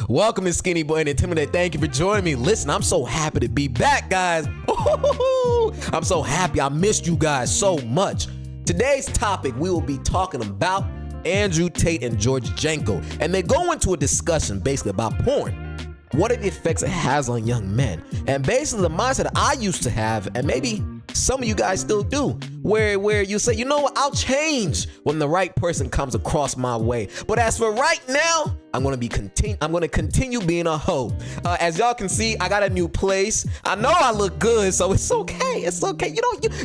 Welcome to Skinny Boy Entertainment. Thank you for joining me. Listen, I'm so happy to be back, guys. I'm so happy. I missed you guys so much. Today's topic, we will be talking about Andrew Tate and George Janko. And they go into a discussion basically about porn. What are the effects it has on young men? And basically the mindset I used to have, and maybe some of you guys still do, where you say, you know what, I'll change when the right person comes across my way. But as for right now, I'm gonna continue being a hoe. As y'all can see, I got a new place. I know I look good, so it's okay. It's okay.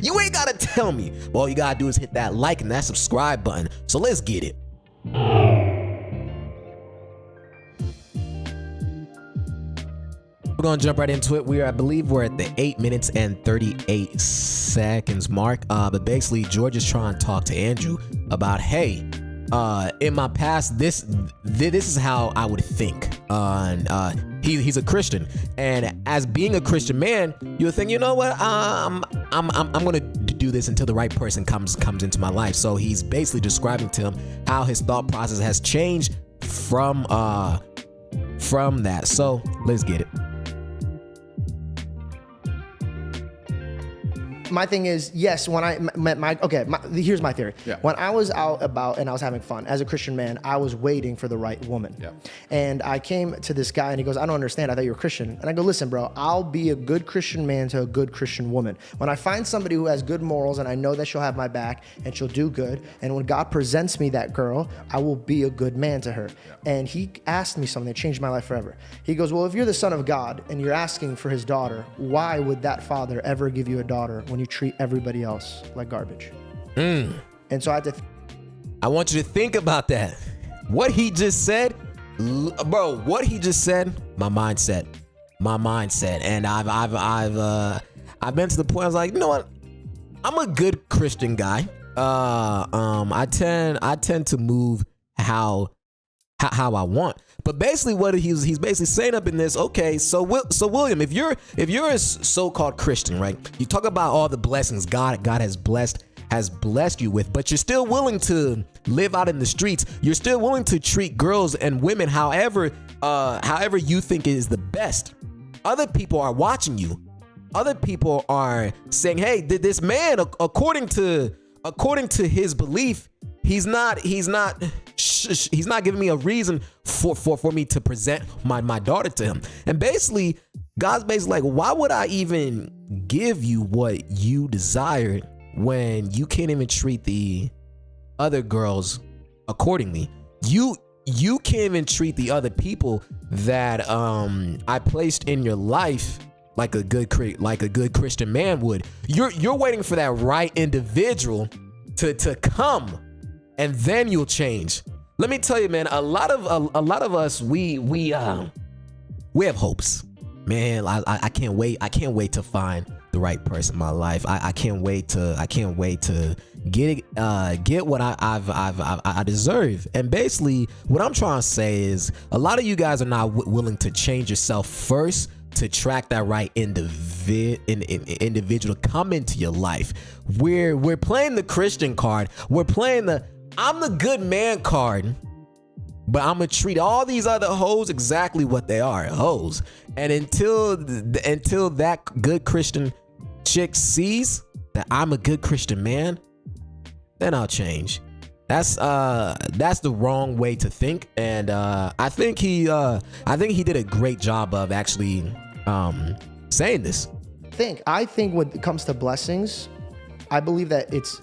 You ain't gotta tell me. All you gotta do is hit that like and that subscribe button. So let's get it. We're gonna jump right into it. I believe we're at the 8 minutes and 38 seconds mark. But basically, George is trying to talk to Andrew about, hey, in my past, this is how I would think. He's a Christian, and as being a Christian man, you would think, you know what, I'm gonna do this until the right person comes into my life. So he's basically describing to him how his thought process has changed from that. So let's get it. My thing is, yes, when I met here's my theory. Yeah. When I was out about and I was having fun, as a Christian man, I was waiting for the right woman. Yeah. And I came to this guy and he goes, I don't understand, I thought you were Christian. And I go, listen, bro, I'll be a good Christian man to a good Christian woman. When I find somebody who has good morals and I know that she'll have my back and she'll do good, and when God presents me that girl, I will be a good man to her. Yeah. And he asked me something that changed my life forever. He goes, well, if you're the son of God and you're asking for his daughter, why would that father ever give you a daughter when you treat everybody else like garbage? And so I had to I want you to think about that. What he just said, bro, what he just said, my mindset. And I've been to the point I was like, you know what? I'm a good Christian guy. I tend to move how I want. But basically what he's basically saying up in this, okay, so William, if you're a so-called Christian, right? You talk about all the blessings God has blessed you with, but you're still willing to live out in the streets. You're still willing to treat girls and women however you think is the best. Other people are watching you. Other people are saying, hey, this man, according to his belief, he's not giving me a reason for me to present my daughter to him. And basically, God's basically like, why would I even give you what you desired when you can't even treat the other girls accordingly? You can't even treat the other people that I placed in your life like a good Christian man would. You're waiting for that right individual to come, and then you'll change. Let me tell you, man, a lot of us, we have hopes, man. I can't wait to find the right person in my life. I can't wait to get what I deserve. And basically, what I'm trying to say is, a lot of you guys are not willing to change yourself first to track that right individual to come into your life. We're playing the Christian card. We're playing the I'm the good man card, but I'm gonna treat all these other hoes exactly what they are, hoes. And until that good Christian chick sees that I'm a good Christian man, then I'll change. That's the wrong way to think, and I think he did a great job of actually saying this. I think when it comes to blessings, I believe that it's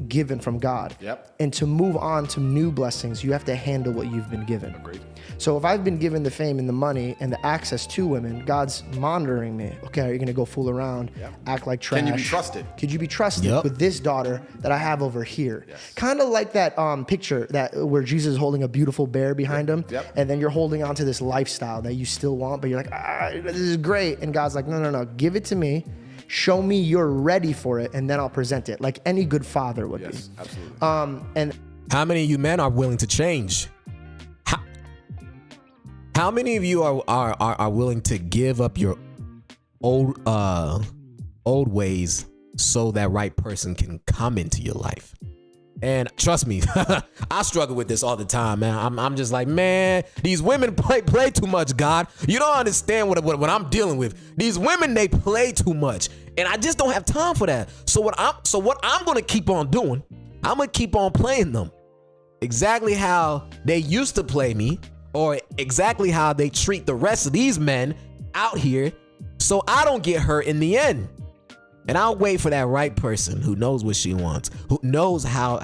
given from God. Yep. And to move on to new blessings, you have to handle what you've been given. Agreed. So if I've been given the fame and the money and the access to women, God's monitoring me. Okay, are you gonna go fool around, act like trash? Can you be trusted? Could you be trusted with this daughter that I have over here? Yes. Kind of like that picture where Jesus is holding a beautiful bear behind him, and then you're holding on to this lifestyle that you still want, but you're like, this is great. And God's like, no, give it to me. Show me you're ready for it, and then I'll present it, like any good father would be. Yes, absolutely. And how many of you men are willing to change? How many of you are willing to give up your old ways so that right person can come into your life? And trust me, I struggle with this all the time, man. I'm just like, man, these women play too much, God. You don't understand what I'm dealing with. These women, they play too much. And I just don't have time for that. So what I'm gonna keep on doing, I'm gonna keep on playing them. Exactly how they used to play me, or exactly how they treat the rest of these men out here, so I don't get hurt in the end. And I'll wait for that right person who knows what she wants, who knows how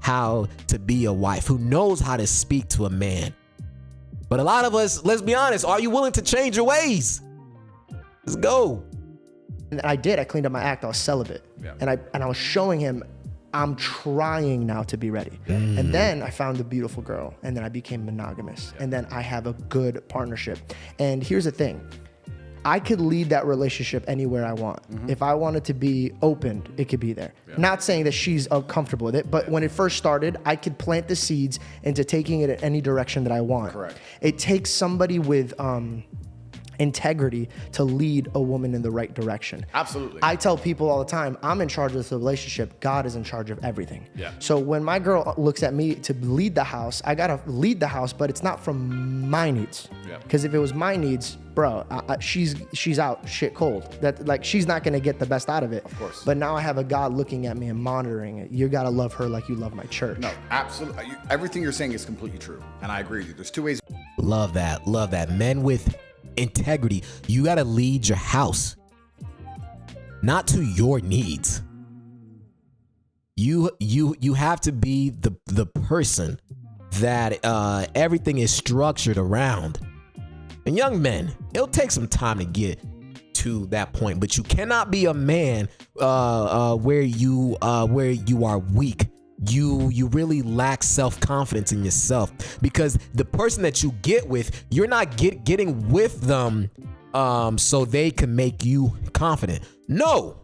to be a wife, who knows how to speak to a man. But a lot of us, let's be honest, are you willing to change your ways? Let's go. And I did. I cleaned up my act. I was celibate. Yeah. And I was showing him, I'm trying now to be ready. And then I found a beautiful girl, and then I became monogamous. And then I have a good partnership. And here's the thing. I could lead that relationship anywhere I want. If I wanted to be opened, it could be there. Not saying that she's comfortable with it, but when it first started, I could plant the seeds into taking it in any direction that I want. Correct. It takes somebody with integrity to lead a woman in the right direction. Absolutely. I tell people all the time, I'm in charge of this relationship. God is in charge of everything. Yeah. So when my girl looks at me to lead the house, I gotta lead the house, but it's not from my needs. Yeah. Because if it was my needs, bro, she's out shit cold. That, like, she's not gonna get the best out of it. Of course. But now I have a God looking at me and monitoring it. You gotta love her like you love my church. No, absolutely. Everything you're saying is completely true, and I agree with you. There's two ways. Love that. Love that. Men with integrity. You got to lead your house, not to your needs. You have to be the person that everything is structured around. And young men, it'll take some time to get to that point, but you cannot be a man where you are weak. You really lack self-confidence in yourself, because the person that you get with, you're not getting with them so they can make you confident. No,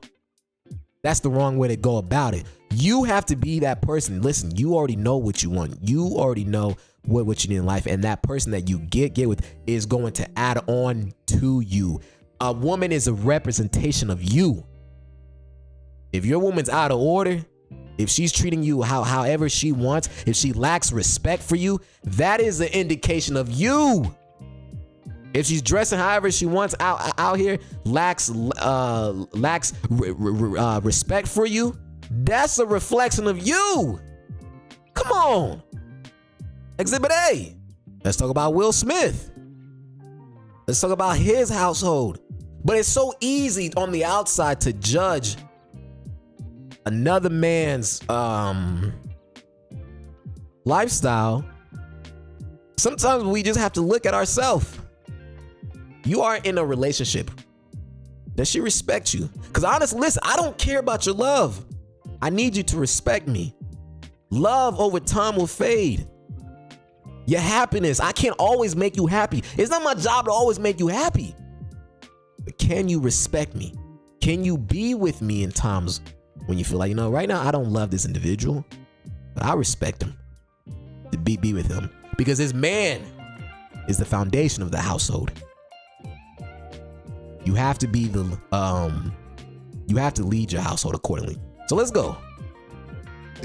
that's the wrong way to go about it. You have to be that person. Listen, you already know what you want. You already know what you need in life, and that person that you get with is going to add on to you. A woman is a representation of you. If your woman's out of order, if she's treating you however she wants, if she lacks respect for you, that is an indication of you. If she's dressing however she wants out here, lacks respect for you, that's a reflection of you. Come on. Exhibit A. Let's talk about Will Smith. Let's talk about his household. But it's so easy on the outside to judge another man's lifestyle. Sometimes we just have to look at ourselves. You are in a relationship. Does she respect you? Because honestly, listen, I don't care about your love. I need you to respect me. Love over time will fade. Your happiness, I can't always make you happy. It's not my job to always make you happy. But can you respect me? Can you be with me in times when you feel like, right now I don't love this individual, but I respect him, to be with him, because this man is the foundation of the household. You have to be you have to lead your household accordingly. So let's go.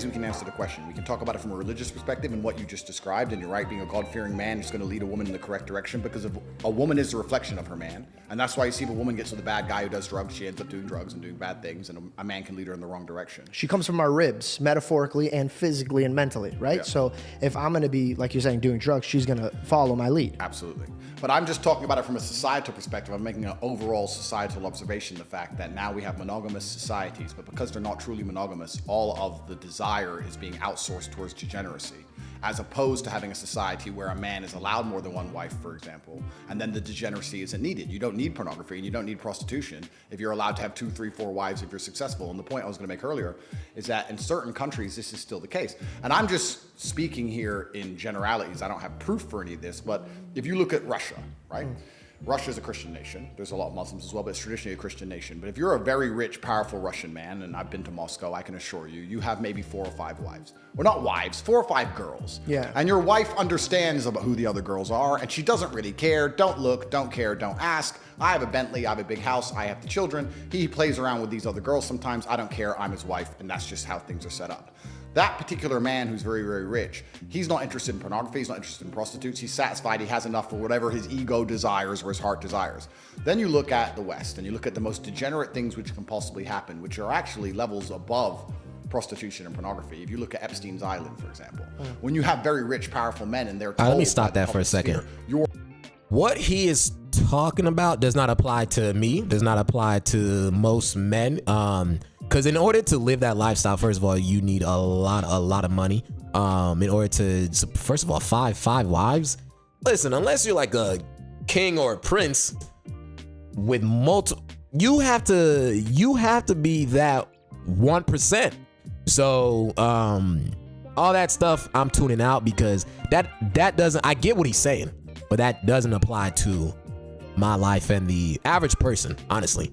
We can answer the question. We can talk about it from a religious perspective and what you just described. And you're right, being a God-fearing man is going to lead a woman in the correct direction, because a woman is the reflection of her man. And that's why you see if a woman gets with a bad guy who does drugs, she ends up doing drugs and doing bad things, and a man can lead her in the wrong direction. She comes from our ribs, metaphorically and physically and mentally, right? Yeah. So if I'm going to be, like you're saying, doing drugs, she's going to follow my lead. Absolutely. But I'm just talking about it from a societal perspective. I'm making an overall societal observation, the fact that now we have monogamous societies, but because they're not truly monogamous, all of the desire is being outsourced towards degeneracy, as opposed to having a society where a man is allowed more than one wife, for example, and then the degeneracy isn't needed. You don't need pornography and you don't need prostitution if you're allowed to have 2, 3, 4 wives if you're successful. And the point I was going to make earlier is that in certain countries, this is still the case. And I'm just speaking here in generalities. I don't have proof for any of this, but if you look at Russia, right? Russia is a Christian nation. There's a lot of Muslims as well, but it's traditionally a Christian nation. But if you're a very rich, powerful Russian man, and I've been to Moscow, I can assure you, you have maybe 4 or 5 wives. Well, not wives, 4 or 5 girls. Yeah. And your wife understands about who the other girls are, and she doesn't really care. Don't look, don't care, don't ask. I have a Bentley, I have a big house, I have the children. He plays around with these other girls sometimes. I don't care, I'm his wife, and that's just how things are set up. that particular man who's very, very rich, he's not interested in pornography, he's not interested in prostitutes, he's satisfied, he has enough for whatever his ego desires or his heart desires. Then you look at the West and you look at the most degenerate things which can possibly happen, which are actually levels above prostitution and pornography. If you look at Epstein's Island, for example, when you have very rich, powerful men and they're told, let me stop that for a second. What he is talking about does not apply to me, does not apply to most men. Because in order to live that lifestyle, first of all, you need a lot of money. In order to, first of all, five wives. Listen, unless you're like a king or a prince with multiple, you have to be that 1%. So all that stuff I'm tuning out, because that doesn't, I get what he's saying, but that doesn't apply to my life and the average person, honestly.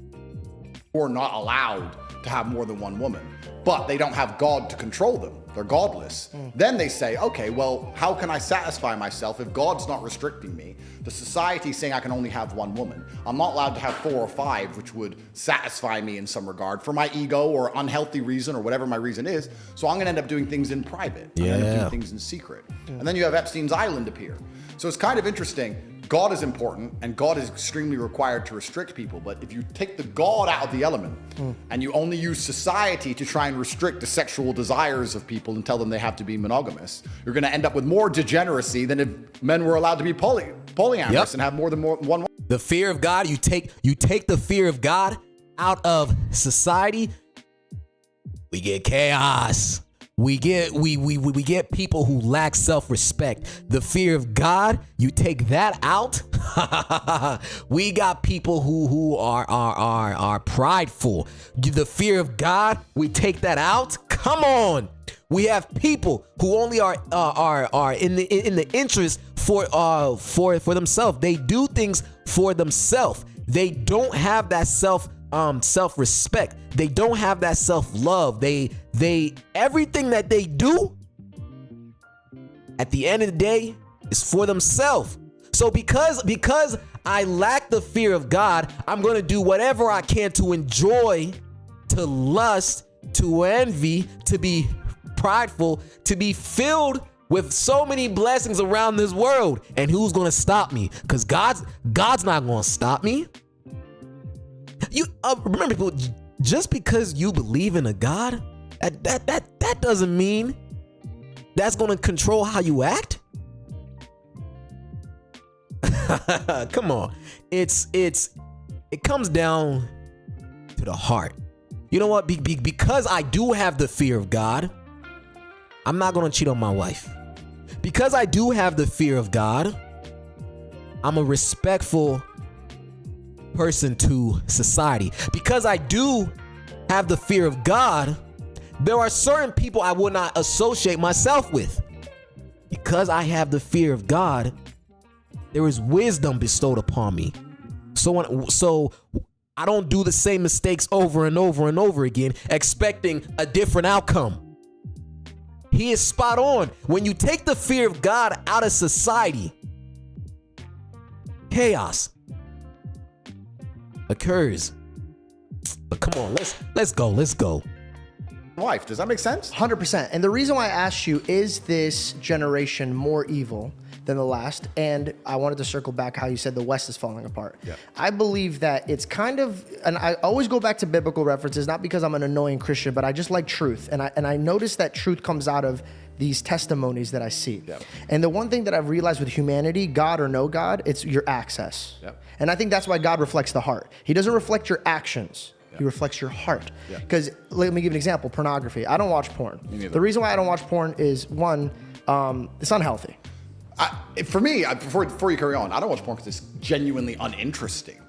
Or not allowed to have more than one woman, but they don't have God to control them. They're godless. Then they say, okay, well, how can I satisfy myself if God's not restricting me? The society's saying I can only have one woman. I'm not allowed to have 4 or 5, which would satisfy me in some regard for my ego or unhealthy reason or whatever my reason is. So I'm gonna end up doing things in private. I'm gonna end up doing things in secret. And then you have Epstein's Island appear. So it's kind of interesting. God is important and God is extremely required to restrict people. But if you take the God out of the element and you only use society to try and restrict the sexual desires of people and tell them they have to be monogamous, you're going to end up with more degeneracy than if men were allowed to be polyamorous and have more than one. The fear of God, you take the fear of God out of society, we get chaos. We get people who lack self-respect. The fear of God, you take that out. We got people who are prideful. The fear of God, we take that out. Come on. We have people who only are in the interest for themselves. They do things for themselves. They don't have that self-respect. They don't have that self-love. They everything that they do at the end of the day is for themselves. So because I lack the fear of God, I'm going to do whatever I can to enjoy, to lust, to envy, to be prideful, to be filled with so many blessings around this world. And who's going to stop me? Because God's not going to stop me. You remember, people, just because you believe in a God, that doesn't mean that's going to control how you act. Come on, it comes down to the heart. You know what? Because I do have the fear of God, I'm not going to cheat on my wife. Because I do have the fear of God, I'm a respectful person to society. Because I do have the fear of God, there are certain people I will not associate myself with. Because I have the fear of God, there is wisdom bestowed upon me. So I don't do the same mistakes over and over and over again, expecting a different outcome. He is spot on. When you take the fear of God out of society, chaos occurs. But come on, let's go. Wife, does that make sense? 100%. And the reason why I asked you, is this generation more evil than the last? And I wanted to circle back how you said the West is falling apart. Yeah. I believe that it's kind of, and I always go back to biblical references, not because I'm an annoying Christian, but I just like truth. And I notice that truth comes out of these testimonies that I see. Yep. And the one thing that I've realized with humanity, God or no God, it's your access. Yep. And I think that's why God reflects the heart. He doesn't reflect your actions. He reflects your heart. Because let me give an example, pornography. I don't watch porn. The reason why I don't watch porn is, one, it's unhealthy. For me, before you carry on, I don't watch porn because it's genuinely uninteresting.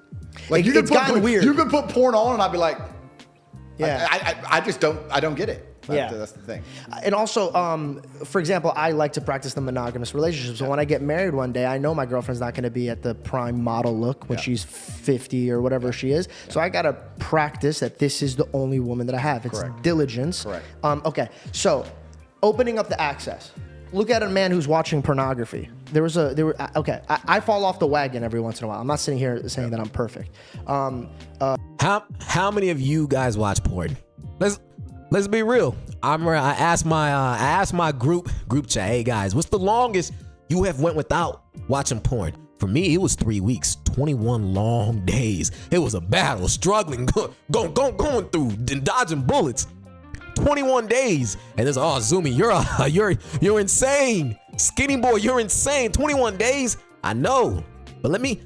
Like it's gotten weird. You could put porn on and I'd be like, I just don't get it. That's the thing. And also, for example, I like to practice the monogamous relationship. So when I get married one day, I know my girlfriend's not going to be at the prime model look when she's 50 or whatever she is. So I got to practice that this is the only woman that I have. It's diligence. Okay, so opening up the access. Look at a man who's watching pornography. I fall off the wagon every once in a while. I'm not sitting here saying that I'm perfect. How many of you guys watch porn? let's be real. I asked my group chat, hey guys, what's the longest you have went without watching porn? For me, it was 3 weeks, 21 long days. It was a battle, struggling, going through, and dodging bullets. 21 days, and there's Zoomy, you're insane. Skinny boy, you're insane. 21 days, I know, but let me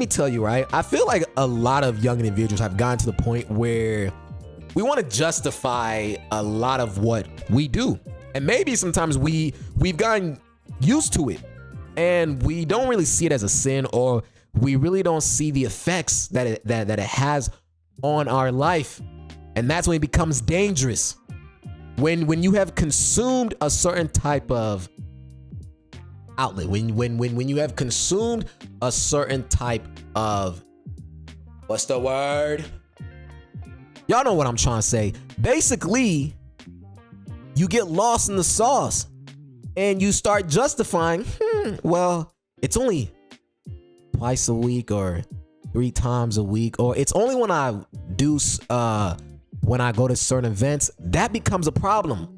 tell you, right? I feel like a lot of young individuals have gotten to the point where we want to justify a lot of what we do, and maybe sometimes we've gotten used to it, and we don't really see it as a sin, or we really don't see the effects that it has on our life, and that's when it becomes dangerous. When you have consumed a certain type of outlet, when you have consumed a certain type of, what's the word? Y'all know what I'm trying to say. Basically, you get lost in the sauce and you start justifying, well, it's only twice a week or 3 times a week, or it's only when I do when I go to certain events. That becomes a problem.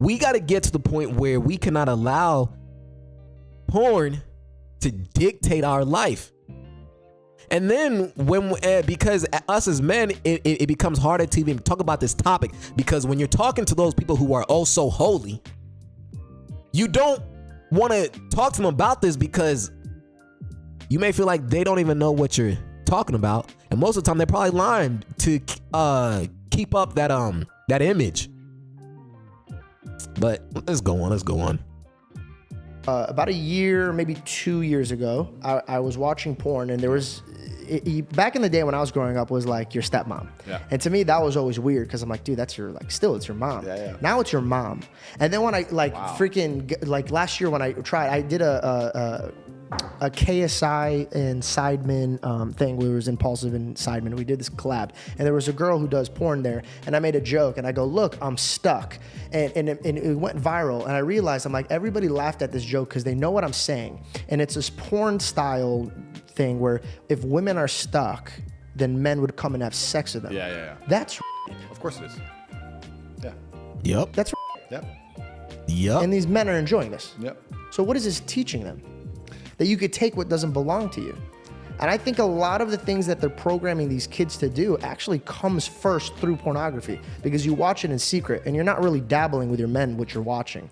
We got to get to the point where we cannot allow porn to dictate our life. And then because us as men, it becomes harder to even talk about this topic, because when you're talking to those people who are oh so holy, you don't want to talk to them about this because you may feel like they don't even know what you're talking about, and most of the time they're probably lying to keep up that image. But let's go on. About a year, maybe 2 years ago, I was watching porn, and there was back in the day when I was growing up, was like your stepmom. Yeah. And to me, that was always weird, because I'm like, dude, that's your, like, still, it's your mom. Yeah. Now it's your mom. And then when I freaking, like last year when I tried, I did a KSI and Sidemen thing where it was Impulsive and Sidemen. We did this collab, and there was a girl who does porn there, and I made a joke, and I go, look, I'm stuck. And it went viral, and I realized, I'm like, everybody laughed at this joke because they know what I'm saying. And it's this porn style thing where if women are stuck, then men would come and have sex with them. Yeah. That's Of course it is. Yeah. Yep. that's Yep. and these men are enjoying this. Yep. So what is this teaching them? That you could take what doesn't belong to you. And I think a lot of the things that they're programming these kids to do actually comes first through pornography, because you watch it in secret and you're not really dabbling with your men what you're watching.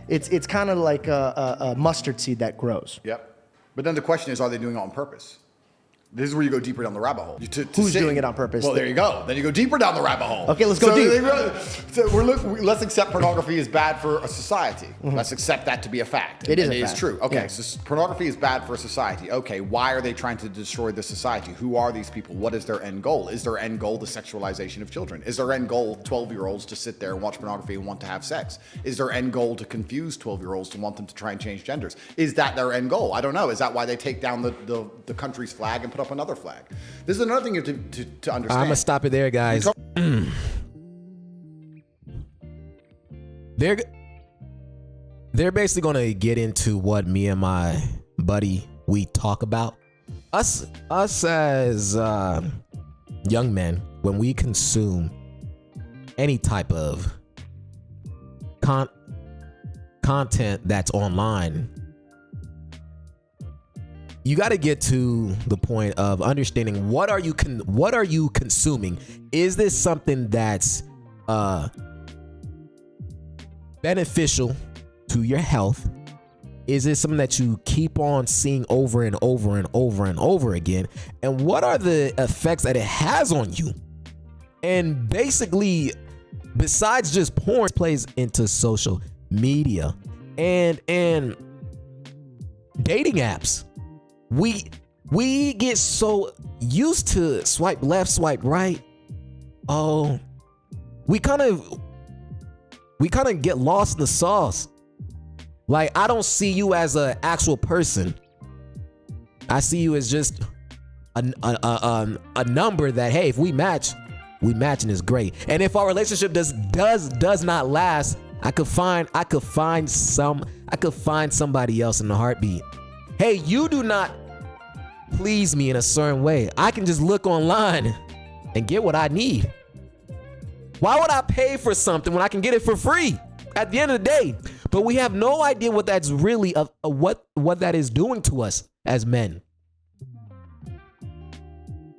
It's kind of like a mustard seed that grows. Yep. But then the question is, are they doing it on purpose? This is where you go deeper down the rabbit hole. Who's doing it on purpose? Well, there you go. Then you go deeper down the rabbit hole. Okay, let's go deep. Let's accept pornography is bad for a society. Mm-hmm. Let's accept that to be a fact. It is true. Okay, yeah. So pornography is bad for a society. Okay, why are they trying to destroy the society? Who are these people? What is their end goal? Is their end goal the sexualization of children? Is their end goal 12-year-olds to sit there and watch pornography and want to have sex? Is their end goal to confuse 12-year-olds to want them to try and change genders? Is that their end goal? I don't know. Is that why they take down the country's flag and put up another flag? This is another thing you have to understand. I'm gonna stop it there, guys. They're basically gonna get into what me and my buddy we talk about. Us as young men, when we consume any type of content that's online, you got to get to the point of understanding what are you consuming. Is this something that's beneficial to your health? Is it something that you keep on seeing over and over and over and over again? And what are the effects that it has on you? And basically, besides just porn, plays into social media and dating apps. We get so used to swipe left, swipe right. Oh, we kind of get lost in the sauce. Like, I don't see you as an actual person. I see you as just a number that, hey, if we match, we matching is great. And if our relationship does not last, I could find somebody else in a heartbeat. Hey, you do not please me in a certain way. I can just look online and get what I need. Why would I pay for something when I can get it for free at the end of the day? But we have no idea what that's really what that is doing to us as men.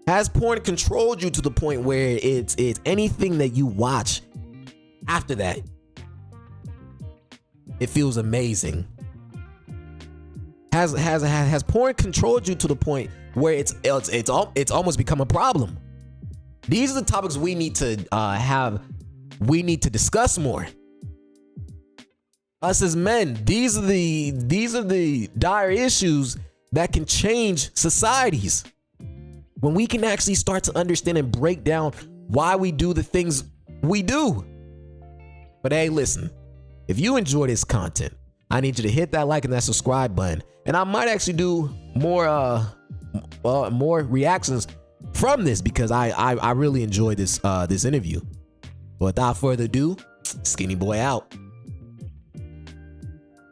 Has porn controlled you to the point where it's anything that you watch after that, it feels amazing? Has porn controlled you to the point where it's almost become a problem? These are the topics we need to discuss more. Us as men, these are the dire issues that can change societies. When we can actually start to understand and break down why we do the things we do. But hey, listen, if you enjoy this content, I need you to hit that like and that subscribe button. And I might actually do more reactions from this because I really enjoyed this interview. But without further ado, Skinny Boy out.